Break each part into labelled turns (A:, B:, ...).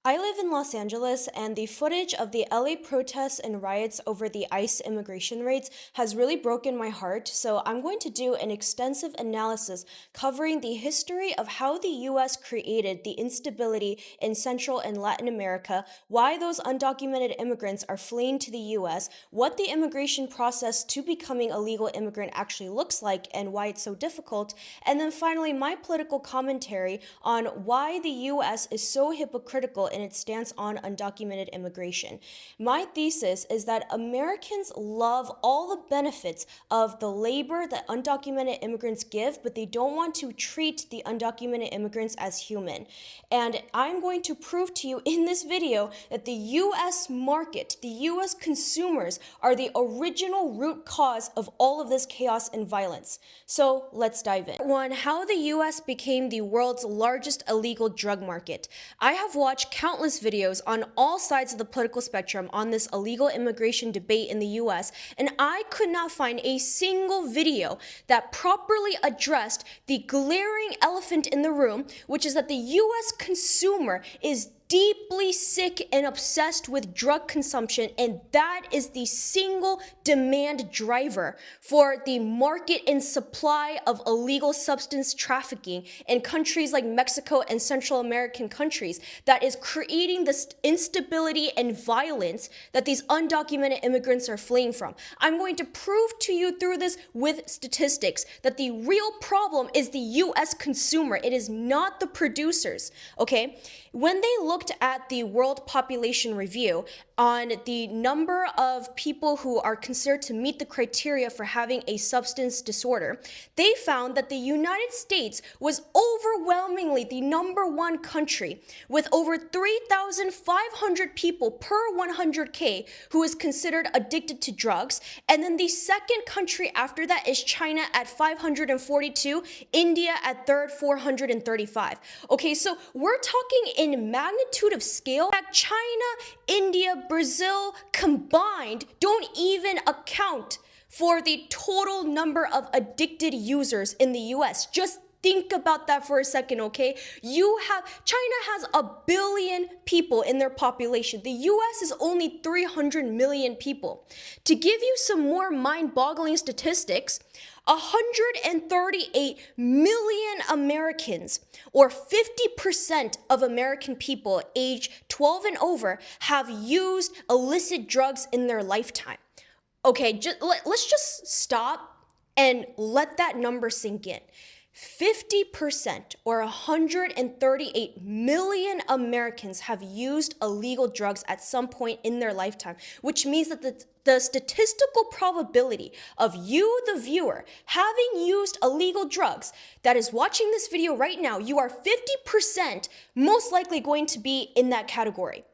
A: I live in Los Angeles, and the footage of the LA protests and riots over the ICE immigration raids has really broken my heart. So I'm going to do an extensive analysis covering the history of how the US created the instability in Central and Latin America, why those undocumented immigrants are fleeing to the US, what the immigration process to becoming a legal immigrant actually looks like and why it's so difficult, and then finally my political commentary on why the US is so hypocritical in its stance on undocumented immigration. My thesis is that Americans love all the benefits of the labor that undocumented immigrants give, but they don't want to treat the undocumented immigrants as human. And I'm going to prove to you in this video that the US market, the US consumers, are the original root cause of all of this chaos and violence. So let's dive in. One, how the US became the world's largest illegal drug market. I have watched countless videos on all sides of the political spectrum on this illegal immigration debate in the US, and I could not find a single video that properly addressed the glaring elephant in the room, which is that the US consumer is deeply sick and obsessed with drug consumption, and that is the single demand driver for the market and supply of illegal substance trafficking in countries like Mexico and Central American countries that is creating this instability and violence that these undocumented immigrants are fleeing from. I'm going to prove to you through this with statistics that the real problem is the US consumer. It is not the producers, okay? When they looked at the World Population Review on the number of people who are considered to meet the criteria for having a substance disorder, they found that the United States was overwhelmingly the #1 country with over 3,500 people per 100K who is considered addicted to drugs. And then the second country after that is China at 542, India at third, 435. Okay, so we're talking in magnitude of scale that China, India, Brazil combined don't even account for the total number of addicted users in the US. Just think about that for a second, okay? China has 1 billion people in their population. The US is only 300 million people. To give you some more mind-boggling statistics, 138 million Americans, or 50% of American people aged 12 and over, have used illicit drugs in their lifetime. Okay, let's just stop and let that number sink in. 50%, or 138 million Americans, have used illegal drugs at some point in their lifetime, which means that the statistical probability of you, the viewer, having used illegal drugs that is watching this video right now, you are 50% most likely going to be in that category.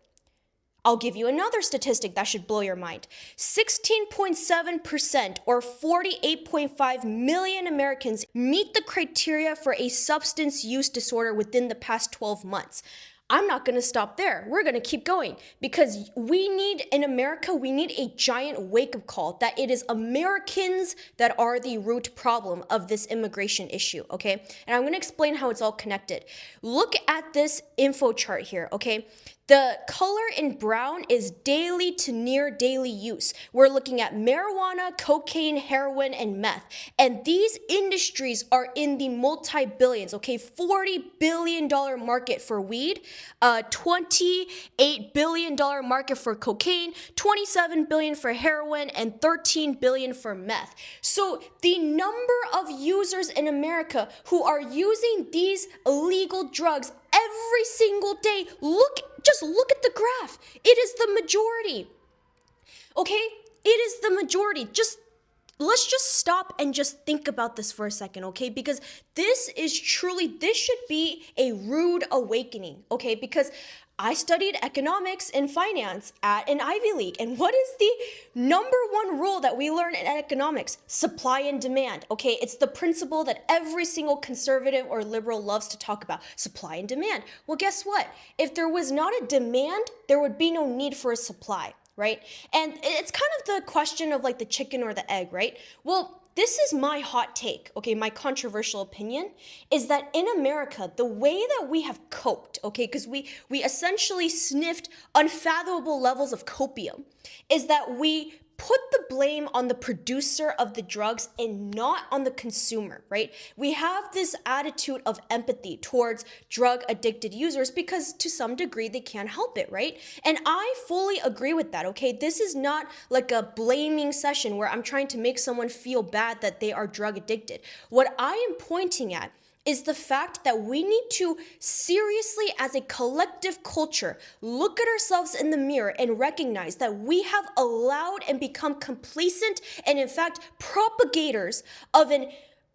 A: I'll give you another statistic that should blow your mind. 16.7%, or 48.5 million Americans, meet the criteria for a substance use disorder within the past 12 months. I'm not going to stop there. We're going to keep going because in America, we need a giant wake-up call that it is Americans that are the root problem of this immigration issue, okay? And I'm going to explain how it's all connected. Look at this info chart here, okay? The color in brown is daily to near daily use. We're looking at marijuana, cocaine, heroin, and meth. And these industries are in the multi-billions, okay? $40 billion market for weed, $28 billion market for cocaine, $27 billion for heroin, and $13 billion for meth. So the number of users in America who are using these illegal drugs every single day, just look at the graph. It is the majority. Okay? It is the majority. Let's just stop and just think about this for a second, okay? Because this should be a rude awakening, okay? Because I studied economics and finance at an Ivy League. And what is the #1 rule that we learn in economics? Supply and demand, okay? It's the principle that every single conservative or liberal loves to talk about, supply and demand. Well, guess what? If there was not a demand, there would be no need for a supply, right? And it's kind of the question of like the chicken or the egg, right? Well, this is my hot take, okay, my controversial opinion, is that in America, the way that we have coped, okay, because we essentially sniffed unfathomable levels of copium, is that we put the blame on the producer of the drugs and not on the consumer, right? We have this attitude of empathy towards drug addicted users because to some degree they can't help it, right? And I fully agree with that, okay? This is not like a blaming session where I'm trying to make someone feel bad that they are drug addicted. What I am pointing at is the fact that we need to seriously, as a collective culture, look at ourselves in the mirror and recognize that we have allowed and become complacent and, in fact, propagators of an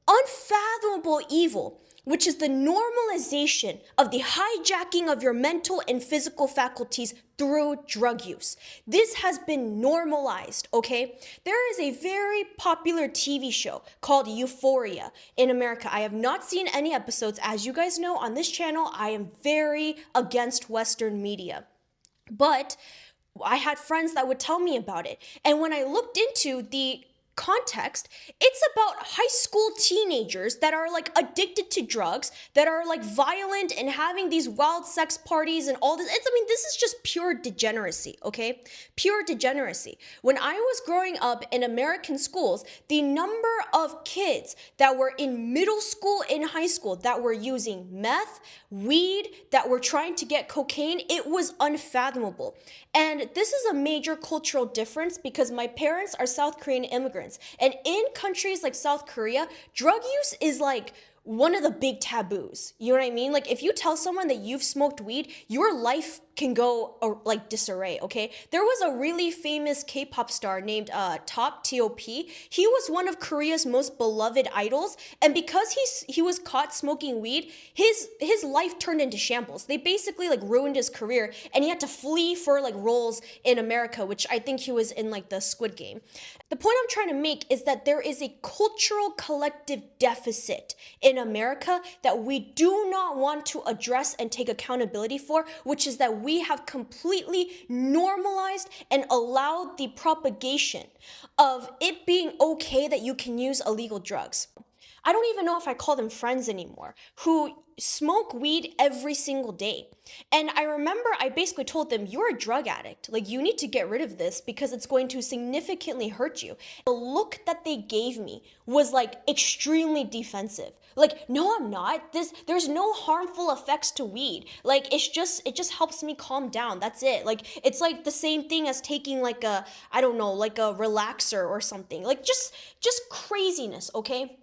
A: unfathomable evil, which is the normalization of the hijacking of your mental and physical faculties through drug use. This has been normalized, okay? There is a very popular TV show called Euphoria in America. I have not seen any episodes. As you guys know, on this channel, I am very against Western media. But I had friends that would tell me about it. And when I looked into the context, it's about high school teenagers that are like addicted to drugs, that are like violent and having these wild sex parties and all this. This is just pure degeneracy, okay? Pure degeneracy. When I was growing up in American schools, the number of kids that were in middle school and high school that were using meth, weed, that were trying to get cocaine, it was unfathomable. And this is a major cultural difference because my parents are South Korean immigrants. And in countries like South Korea, drug use is like one of the big taboos. You know what I mean? Like if you tell someone that you've smoked weed, your life can go like disarray, okay? There was a really famous K-pop star named Top, T-O-P. He was one of Korea's most beloved idols, and because he was caught smoking weed, his life turned into shambles. They basically like ruined his career, and he had to flee for like roles in America, which I think he was in like the Squid Game. The point I'm trying to make is that there is a cultural collective deficit in America that we do not want to address and take accountability for, which is that we have completely normalized and allowed the propagation of it being okay that you can use illegal drugs. I don't even know if I call them friends anymore, who smoke weed every single day. And I remember I basically told them, you're a drug addict. Like, you need to get rid of this because it's going to significantly hurt you. The look that they gave me was like extremely defensive. Like, no, I'm not. There's no harmful effects to weed. Like, it just helps me calm down. That's it. Like, it's like the same thing as taking like a, I don't know, like a relaxer or something. Like, just craziness, okay?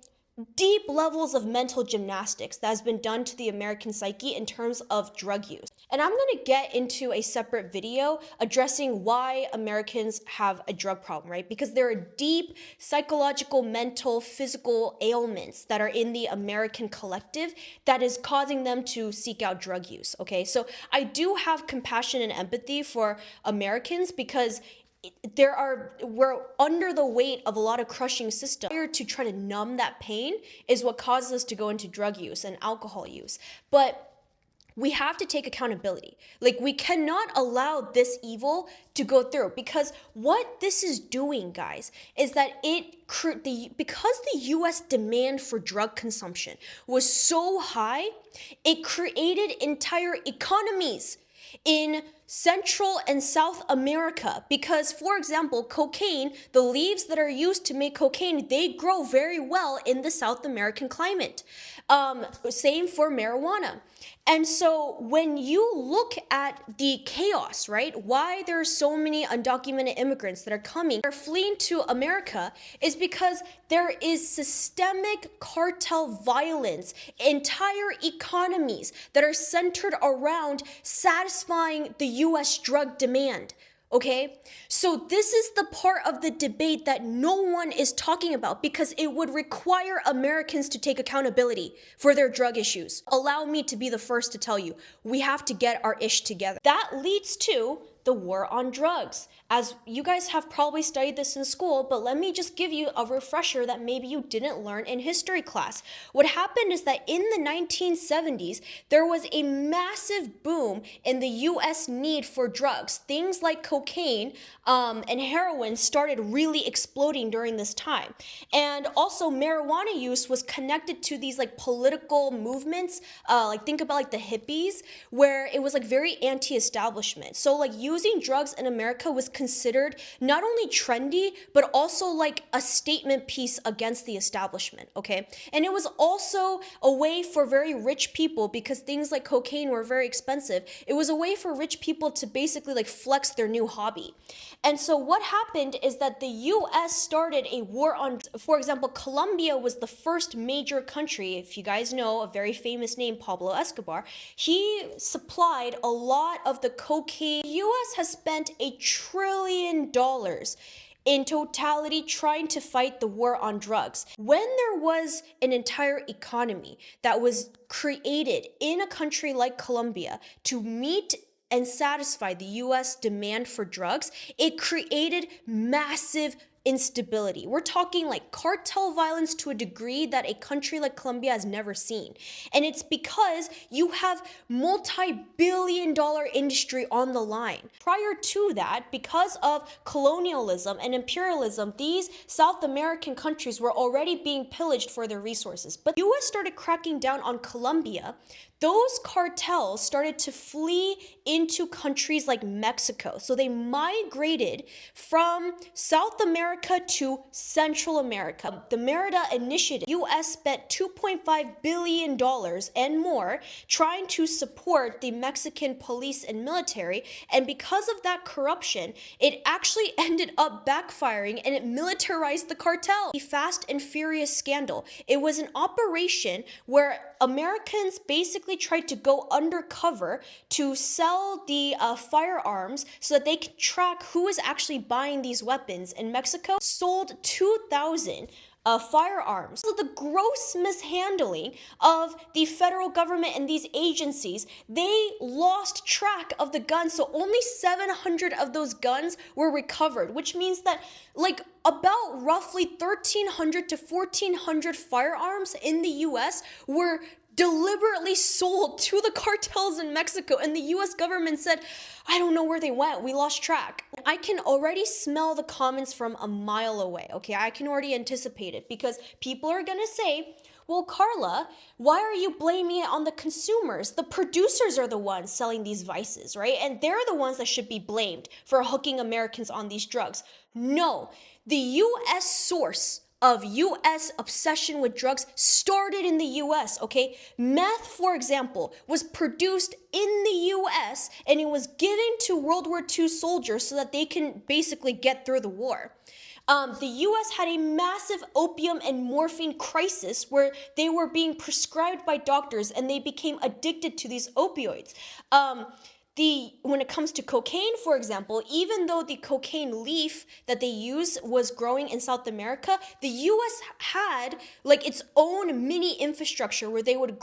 A: Deep levels of mental gymnastics that has been done to the American psyche in terms of drug use. And I'm going to get into a separate video addressing why Americans have a drug problem, right? Because there are deep psychological, mental, physical ailments that are in the American collective that is causing them to seek out drug use, okay? So I do have compassion and empathy for Americans because we're under the weight of a lot of crushing systems. To try to numb that pain is what causes us to go into drug use and alcohol use. But we have to take accountability. Like, we cannot allow this evil to go through, because what this is doing, guys, is that because the US demand for drug consumption was so high, it created entire economies in Central and South America. Because, for example, cocaine, the leaves that are used to make cocaine, they grow very well in the South American climate. Same for marijuana. And so when you look at the chaos, right, why there are so many undocumented immigrants that are coming, are fleeing to America, is because there is systemic cartel violence, entire economies that are centered around satisfying the US drug demand. Okay, so this is the part of the debate that no one is talking about, because it would require Americans to take accountability for their drug issues. Allow me to be the first to tell you, we have to get our ish together. That leads to the war on drugs. As you guys have probably studied this in school, but let me just give you a refresher that maybe you didn't learn in history class. What happened is that in the 1970s, there was a massive boom in the US need for drugs. Things like cocaine and heroin started really exploding during this time. And also marijuana use was connected to these like political movements, like think about like the hippies, where it was like very anti-establishment. So like using drugs in America was considered not only trendy, but also like a statement piece against the establishment, okay? And it was also a way for very rich people, because things like cocaine were very expensive. It was a way for rich people to basically like flex their new hobby. And so what happened is that the US started a war on, for example, Colombia was the first major country, if you guys know a very famous name, Pablo Escobar. He supplied a lot of the cocaine. The US has spent $1 trillion in totality trying to fight the war on drugs. When there was an entire economy that was created in a country like Colombia to meet and satisfy the US demand for drugs, it created massive instability. We're talking like cartel violence to a degree that a country like Colombia has never seen. And it's because you have multi-billion-dollar industry on the line. Prior to that, because of colonialism and imperialism, these South American countries were already being pillaged for their resources. But the US started cracking down on Colombia. Those cartels started to flee into countries like Mexico. So they migrated from South America to Central America. The Merida Initiative, US spent $2.5 billion and more trying to support the Mexican police and military. And because of that corruption, it actually ended up backfiring and it militarized the cartel. The Fast and Furious scandal. It was an operation where Americans basically tried to go undercover to sell the firearms so that they could track who is actually buying these weapons. In Mexico, sold 2,000 firearms. So the gross mishandling of the federal government and these agencies, they lost track of the guns. So only 700 of those guns were recovered, which means that like about roughly 1,300 to 1,400 firearms in the US were deliberately sold to the cartels in Mexico, and the US government said, I don't know where they went, we lost track. I can already smell the comments from a mile away, okay? I can already anticipate it, because people are gonna say, well, Carla, why are you blaming it on the consumers? The producers are the ones selling these vices, right? And they're the ones that should be blamed for hooking Americans on these drugs. No, the US source of US obsession with drugs started in the US, okay? Meth, for example, was produced in the US and it was given to World War II soldiers so that they can basically get through the war. The US had a massive opium and morphine crisis where they were being prescribed by doctors and they became addicted to these opioids. When it comes to cocaine, for example, even though the cocaine leaf that they use was growing in South America, the US had like its own mini infrastructure where they would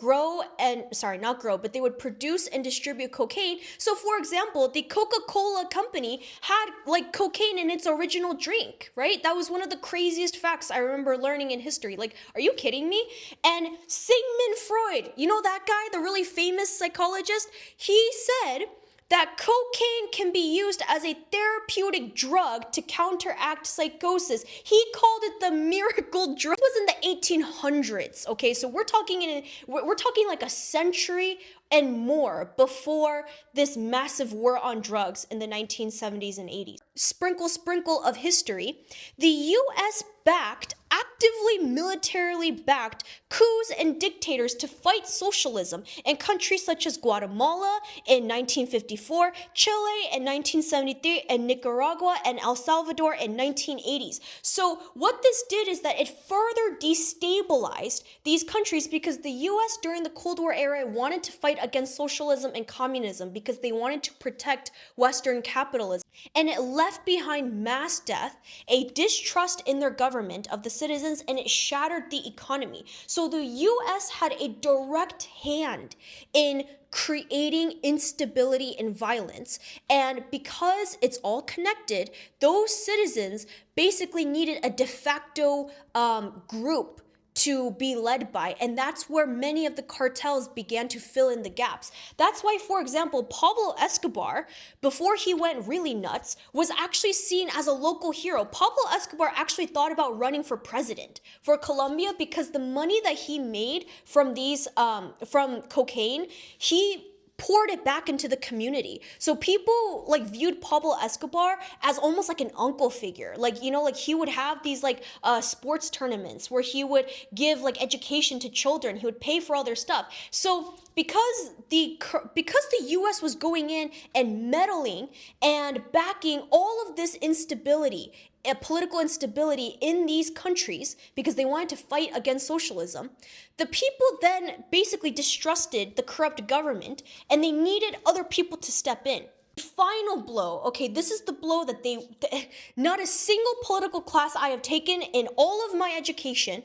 A: they would produce and distribute cocaine. So for example, the Coca-Cola company had like cocaine in its original drink, right? That was one of the craziest facts I remember learning in history. Like, are you kidding me? And Sigmund Freud, you know that guy, the really famous psychologist? He said that cocaine can be used as a therapeutic drug to counteract psychosis. He called it the miracle drug. It was in the 1800s, okay? So we're talking like a century and more before this massive war on drugs in the 1970s and 80s. Sprinkle of history. The US actively militarily backed coups and dictators to fight socialism in countries such as Guatemala in 1954, Chile in 1973, and Nicaragua and El Salvador in 1980s. So what this did is that it further destabilized these countries because the US during the Cold War era wanted to fight against socialism and communism because they wanted to protect Western capitalism. And it left behind mass death, a distrust in their government of the citizens, citizens and it shattered the economy. So the US had a direct hand in creating instability and violence. And because it's all connected, those citizens basically needed a de facto group to be led by. And that's where many of the cartels began to fill in the gaps. That's why, for example, Pablo Escobar, before he went really nuts, was actually seen as a local hero. Pablo Escobar actually thought about running for president for Colombia because the money that he made from these, from cocaine, he poured it back into the community. So people like viewed Pablo Escobar as almost like an uncle figure. Like, you know, like he would have these like sports tournaments where he would give like education to children. He would pay for all their stuff. So because the US was going in and meddling and backing all of this instability, political instability in these countries because they wanted to fight against socialism, the people then basically distrusted the corrupt government and they needed other people to step in. Final blow, okay, this is the blow that not a single political class I have taken in all of my education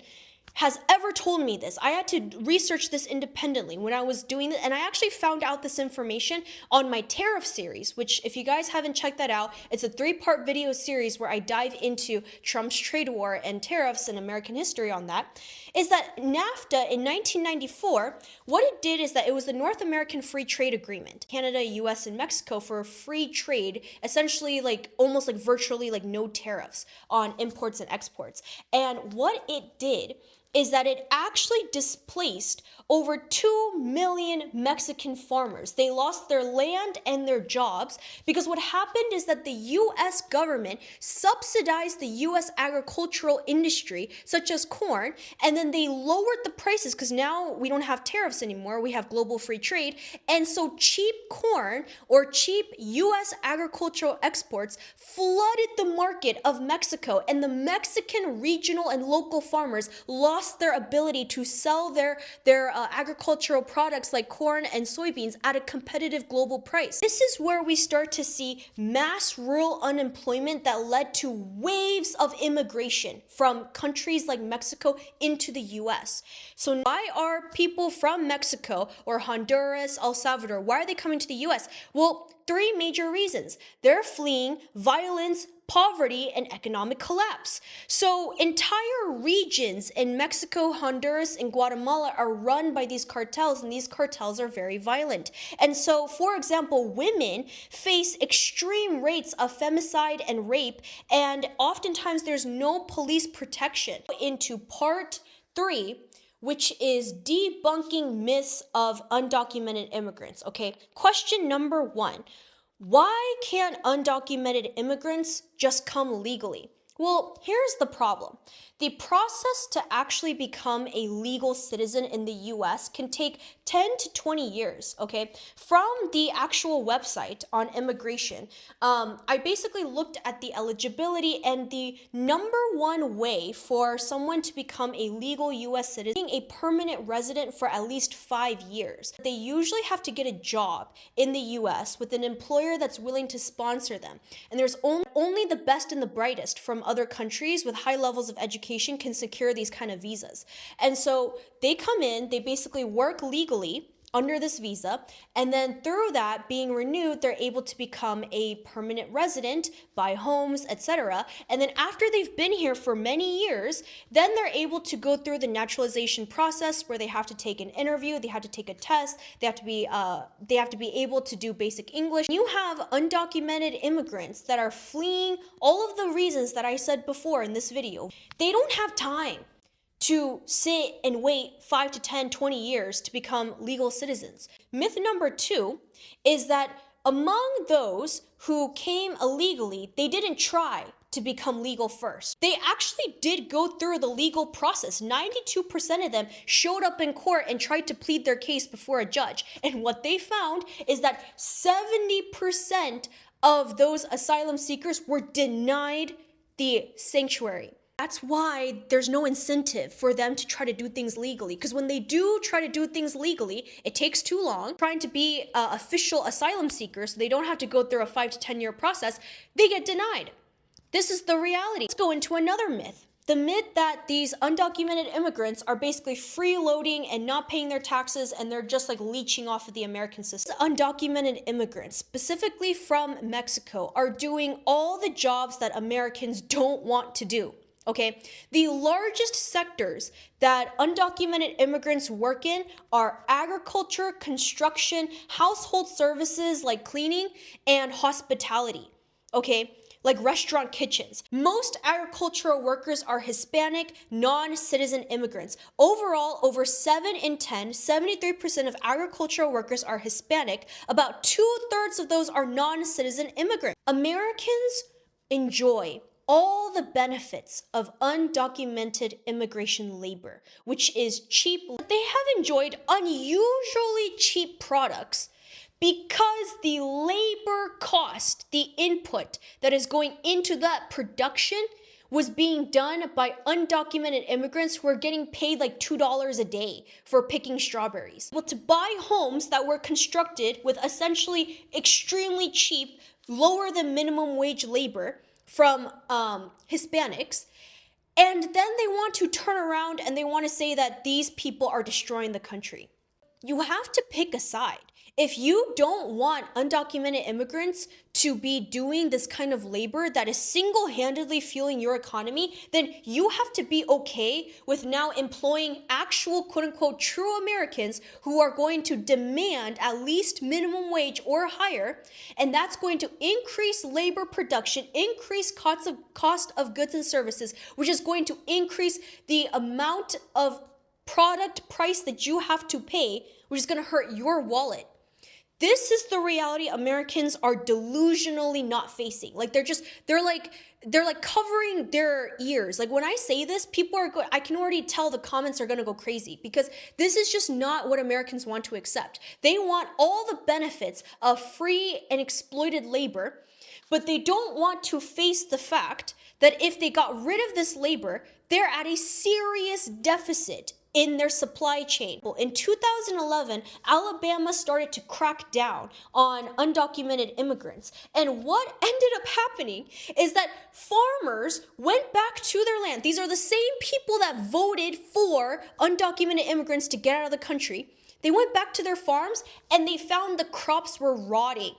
A: has ever told me this. I had to research this independently when I was doing it, and I actually found out this information on my tariff series, which if you guys haven't checked that out, it's a 3-part video series where I dive into Trump's trade war and tariffs and American history on that, is that NAFTA in 1994, what it did is that it was the North American Free Trade Agreement, Canada, US, and Mexico for free trade, essentially like almost like virtually like no tariffs on imports and exports. And what it did is that it actually displaced over 2 million Mexican farmers. They lost their land and their jobs because what happened is that the US government subsidized the US agricultural industry, such as corn, and then they lowered the prices because now we don't have tariffs anymore, we have global free trade, and so cheap corn or cheap US agricultural exports flooded the market of Mexico, and the Mexican regional and local farmers lost their ability to sell their agricultural products like corn and soybeans at a competitive global price. This is where we start to see mass rural unemployment that led to waves of immigration from countries like Mexico into the US. So why are people from Mexico or Honduras, El Salvador, why are they coming to the US? Well, 3 major reasons. They're fleeing violence, poverty, and economic collapse. So entire regions in Mexico, Honduras, and Guatemala are run by these cartels, and these cartels are very violent. And so, for example, women face extreme rates of femicide and rape, and oftentimes there's no police protection. Into part 3, which is debunking myths of undocumented immigrants. Okay, question number 1. Why can't undocumented immigrants just come legally? Well, here's the problem. The process to actually become a legal citizen in the US can take 10 to 20 years, okay? From the actual website on immigration, I basically looked at the eligibility, and the number 1 way for someone to become a legal US citizen, being a permanent resident for at least 5 years. They usually have to get a job in the US with an employer that's willing to sponsor them. And there's only the best and the brightest from other countries with high levels of education can secure these kind of visas. And so they come in, they basically work legally under this visa, and then through that being renewed, they're able to become a permanent resident, buy homes, etc. And then after they've been here for many years, then they're able to go through the naturalization process where they have to take an interview, they have to take a test, they have to be able to do basic English. You have undocumented immigrants that are fleeing all of the reasons that I said before in this video. They don't have time to sit and wait 5 to 10, 20 years to become legal citizens. Myth number 2 is that among those who came illegally, they didn't try to become legal first. They actually did go through the legal process. 92% of them showed up in court and tried to plead their case before a judge. And what they found is that 70% of those asylum seekers were denied the sanctuary. That's why there's no incentive for them to try to do things legally. Because when they do try to do things legally, it takes too long. Trying to be official asylum seekers, so they don't have to go through a 5 to 10 year process, they get denied. This is the reality. Let's go into another myth. The myth that these undocumented immigrants are basically freeloading and not paying their taxes and they're just like leeching off of the American system. Undocumented immigrants, specifically from Mexico, are doing all the jobs that Americans don't want to do. Okay, the largest sectors that undocumented immigrants work in are agriculture, construction, household services like cleaning, and hospitality. Okay, like restaurant kitchens. Most agricultural workers are Hispanic, non-citizen immigrants. Overall, over 7 in 10, 73% of agricultural workers are Hispanic. About 2/3 of those are non-citizen immigrants. Americans enjoy all the benefits of undocumented immigration labor, which is cheap. They have enjoyed unusually cheap products because the labor cost, the input that is going into that production was being done by undocumented immigrants who are getting paid like $2 a day for picking strawberries. Well, to buy homes that were constructed with essentially extremely cheap, lower than minimum wage labor from Hispanics, and then they want to turn around and they want to say that these people are destroying the country. You have to pick a side. If you don't want undocumented immigrants to be doing this kind of labor that is single-handedly fueling your economy, then you have to be okay with now employing actual quote-unquote true Americans who are going to demand at least minimum wage or higher, and that's going to increase labor production, increase cost of goods and services, which is going to increase the amount of product price that you have to pay, which is going to hurt your wallet. This is the reality Americans are delusionally not facing. Like they're like covering their ears. Like when I say this, people are I can already tell the comments are going to go crazy because this is just not what Americans want to accept. They want all the benefits of free and exploited labor, but they don't want to face the fact that if they got rid of this labor, they're at a serious deficit in their supply chain. In 2011, Alabama started to crack down on undocumented immigrants. And what ended up happening is that farmers went back to their land. These are the same people that voted for undocumented immigrants to get out of the country. They went back to their farms and they found the crops were rotting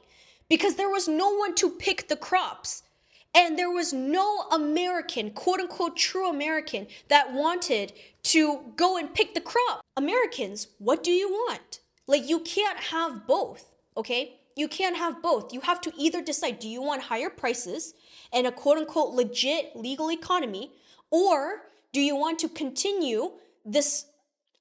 A: because there was no one to pick the crops. And there was no American, quote unquote, true American that wanted to go and pick the crop. Americans, what do you want? Like, you can't have both, okay? You can't have both. You have to either decide, do you want higher prices and a quote unquote legit legal economy, or do you want to continue this,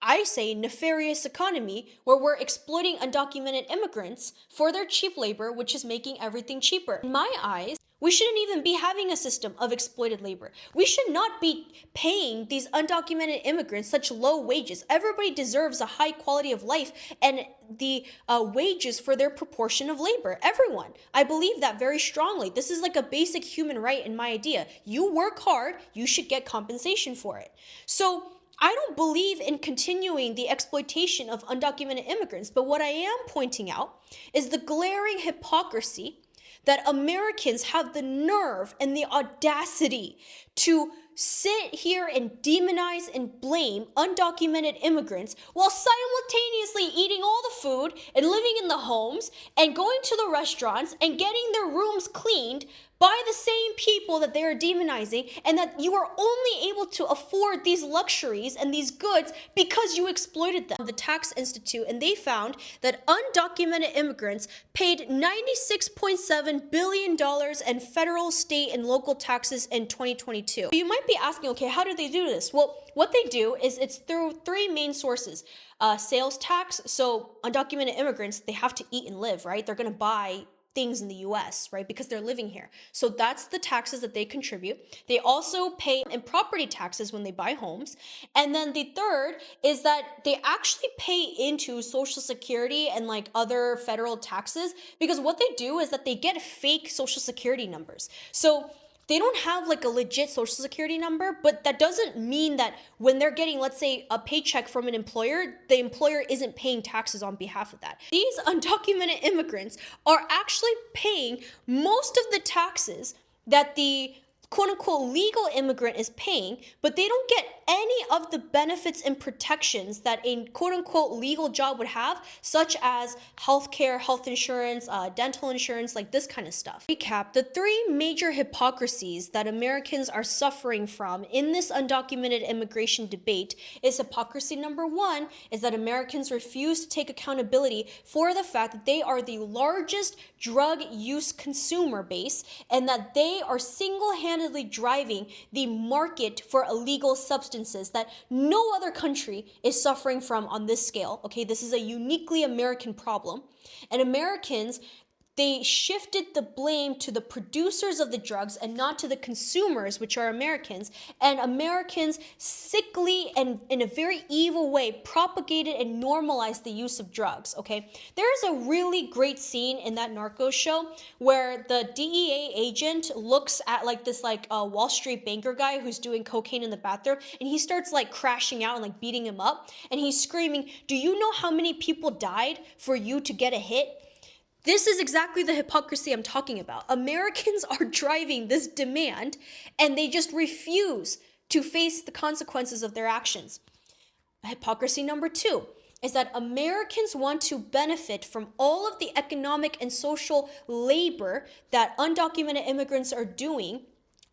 A: I say, nefarious economy where we're exploiting undocumented immigrants for their cheap labor, which is making everything cheaper? In my eyes, we shouldn't even be having a system of exploited labor. We should not be paying these undocumented immigrants such low wages. Everybody deserves a high quality of life and the wages for their proportion of labor. Everyone. I believe that very strongly. This is like a basic human right in my idea. You work hard, you should get compensation for it. So I don't believe in continuing the exploitation of undocumented immigrants, but what I am pointing out is the glaring hypocrisy that Americans have the nerve and the audacity to sit here and demonize and blame undocumented immigrants while simultaneously eating all the food and living in the homes and going to the restaurants and getting their rooms cleaned by the same people that they are demonizing, and that you are only able to afford these luxuries and these goods because you exploited them. The Tax Institute, and they found that undocumented immigrants paid $96.7 billion in federal, state, and local taxes in 2022. You might be asking, okay, how do they do this? Well, what they do is it's through three main sources. Sales tax, so undocumented immigrants, they have to eat and live, right? They're gonna buy things in the US, right? Because they're living here. So that's the taxes that they contribute. They also pay in property taxes when they buy homes. And then the third is that they actually pay into Social Security and like other federal taxes, because what they do is that they get fake Social Security numbers. So they don't have like a legit Social Security number, but that doesn't mean that when they're getting, let's say, a paycheck from an employer, the employer isn't paying taxes on behalf of that. These undocumented immigrants are actually paying most of the taxes that the quote unquote legal immigrant is paying, but they don't get any of the benefits and protections that a quote unquote legal job would have, such as healthcare, health insurance, dental insurance, like this kind of stuff. Recap: the three major hypocrisies that Americans are suffering from in this undocumented immigration debate is hypocrisy number one is that Americans refuse to take accountability for the fact that they are the largest drug use consumer base and that they are single-handedly driving the market for illegal substances that no other country is suffering from on this scale. Okay, this is a uniquely American problem. And Americans, they shifted the blame to the producers of the drugs and not to the consumers, which are Americans. And Americans sickly and in a very evil way propagated and normalized the use of drugs, okay? There's a really great scene in that Narcos show where the DEA agent looks at like this Wall Street banker guy who's doing cocaine in the bathroom, and he starts like crashing out and like beating him up. And he's screaming, "Do you know how many people died for you to get a hit?" This is exactly the hypocrisy I'm talking about. Americans are driving this demand and they just refuse to face the consequences of their actions. Hypocrisy number two is that Americans want to benefit from all of the economic and social labor that undocumented immigrants are doing,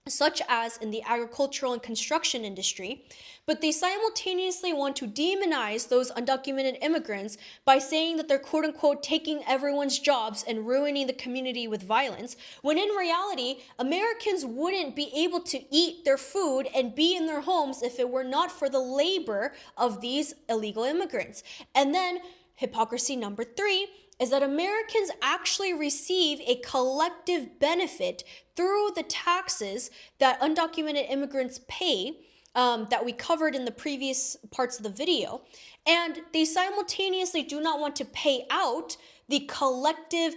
A: such as in the agricultural and construction industry, but they simultaneously want to demonize those undocumented immigrants by saying that they're quote unquote taking everyone's jobs and ruining the community with violence, when in reality, Americans wouldn't be able to eat their food and be in their homes if it were not for the labor of these illegal immigrants. And then hypocrisy number three is that Americans actually receive a collective benefit through the taxes that undocumented immigrants pay, that we covered in the previous parts of the video, and they simultaneously do not want to pay out the collective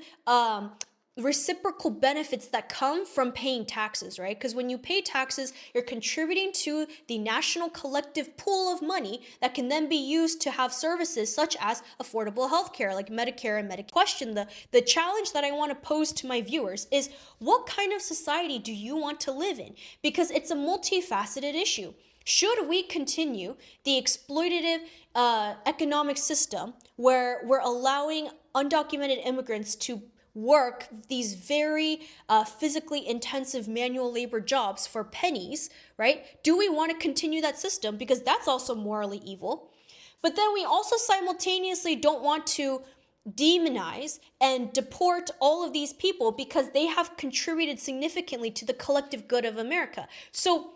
A: reciprocal benefits that come from paying taxes, right? Because when you pay taxes, you're contributing to the national collective pool of money that can then be used to have services such as affordable healthcare, like Medicare and Medicaid. Question, the challenge that I want to pose to my viewers is, what kind of society do you want to live in? Because it's a multifaceted issue. Should we continue the exploitative economic system where we're allowing undocumented immigrants to work these very physically intensive manual labor jobs for pennies, right? Do we want to continue that system? Because that's also morally evil. But then we also simultaneously don't want to demonize and deport all of these people because they have contributed significantly to the collective good of America. So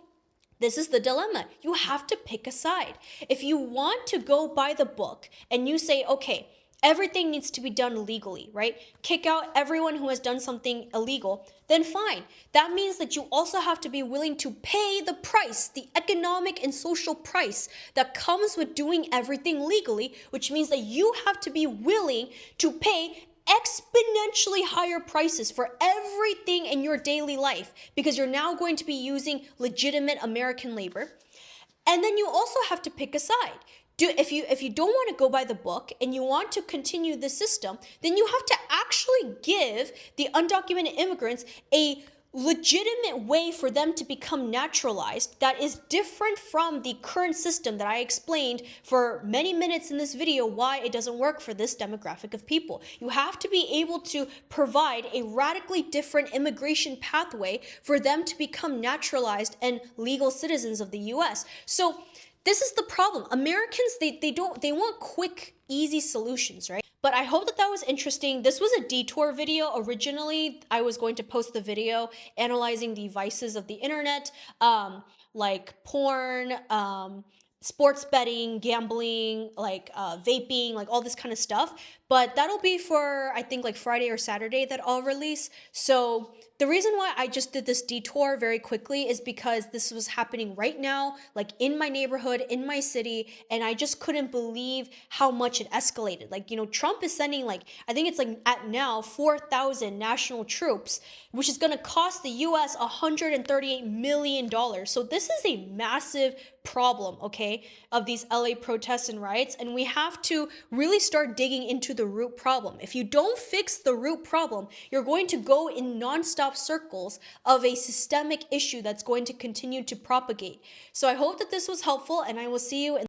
A: this is the dilemma. You have to pick a side. If you want to go by the book and you say, okay, everything needs to be done legally, right? Kick out everyone who has done something illegal, then fine. That means that you also have to be willing to pay the price, the economic and social price that comes with doing everything legally, which means that you have to be willing to pay exponentially higher prices for everything in your daily life because you're now going to be using legitimate American labor. And then you also have to pick a side. If you don't want to go by the book and you want to continue the system, then you have to actually give the undocumented immigrants a legitimate way for them to become naturalized that is different from the current system that I explained for many minutes in this video why it doesn't work for this demographic of people. You have to be able to provide a radically different immigration pathway for them to become naturalized and legal citizens of the US. So this is the problem. Americans, they want quick, easy solutions, right? But I hope that was interesting. This was a detour video. Originally, I was going to post the video analyzing the vices of the internet, like porn, sports betting, gambling, vaping, like all this kind of stuff. But that'll be for, I think, like Friday or Saturday that I'll release. So the reason why I just did this detour very quickly is because this was happening right now, like in my neighborhood, in my city, and I just couldn't believe how much it escalated. Like, Trump is sending I think it's at now 4,000 national troops, which is going to cost the US $138 million. So this is a massive problem, okay, of these LA protests and riots, and we have to really start digging into the the root problem. If you don't fix the root problem, you're going to go in nonstop circles of a systemic issue that's going to continue to propagate. So I hope that this was helpful, and I will see you in